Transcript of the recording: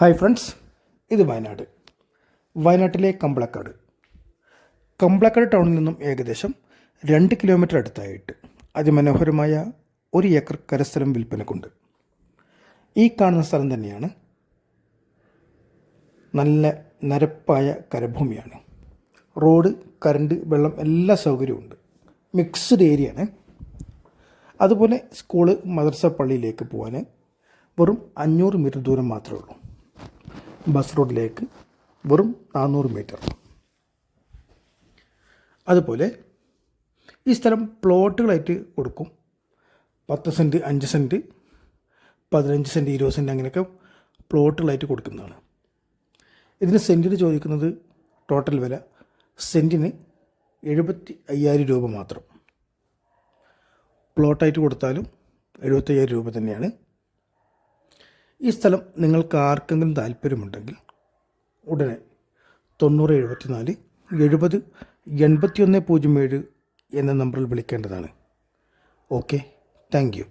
Hi friends, ഇത് വയനാട്ടിലെ കമ്പളക്കാട് ടൗണിൽ നിന്നും ഏകദേശം 2 കിലോമീറ്റർ അടുത്തായിട്ട് അതിമനോഹരമായ 1 ഏക്കർ കരസ്ഥലം വിൽപ്പനക്കുണ്ട്. ഈ കാണുന്ന സ്ഥലം തന്നെയാണ്. നല്ല നിരപ്പായ കരഭൂമിയാണ്. റോഡ്, കറണ്ട്, വെള്ളം എല്ലാ സൗകര്യവും മിക്സ്ഡ് ഏരിയയാണ്. അതുപോലെ സ്കൂള്, മദ്രസ, പള്ളിയിലേക്ക് പോകാൻ വെറും 500 മീറ്റർ ദൂരം മാത്രമേ ഉള്ളൂ. ബസ് റോഡിലേക്ക് വെറും 400 മീറ്റർ. അതുപോലെ ഈ സ്ഥലം പ്ലോട്ടുകളായിട്ട് കൊടുക്കും. 10 സെൻറ്റ്, 5 സെൻറ്റ്, 15 സെൻറ്റ്, 20 സെൻറ്റ് അങ്ങനെയൊക്കെ പ്ലോട്ടുകളായിട്ട് കൊടുക്കുന്നതാണ്. ഇതിന് സെൻറ്റിന് ചോദിക്കുന്നത് ടോട്ടൽ വില സെൻറ്റിന് 75,000 രൂപ മാത്രം. പ്ലോട്ടായിട്ട് കൊടുത്താലും 75,000 രൂപ തന്നെയാണ്. ഈ സ്ഥലം നിങ്ങൾക്ക് ആർക്കെങ്കിലും താല്പര്യമുണ്ടെങ്കിൽ ഉടനെ 9074 70 8107 എന്ന നമ്പറിൽ വിളിക്കേണ്ടതാണ്. Okay, thank you.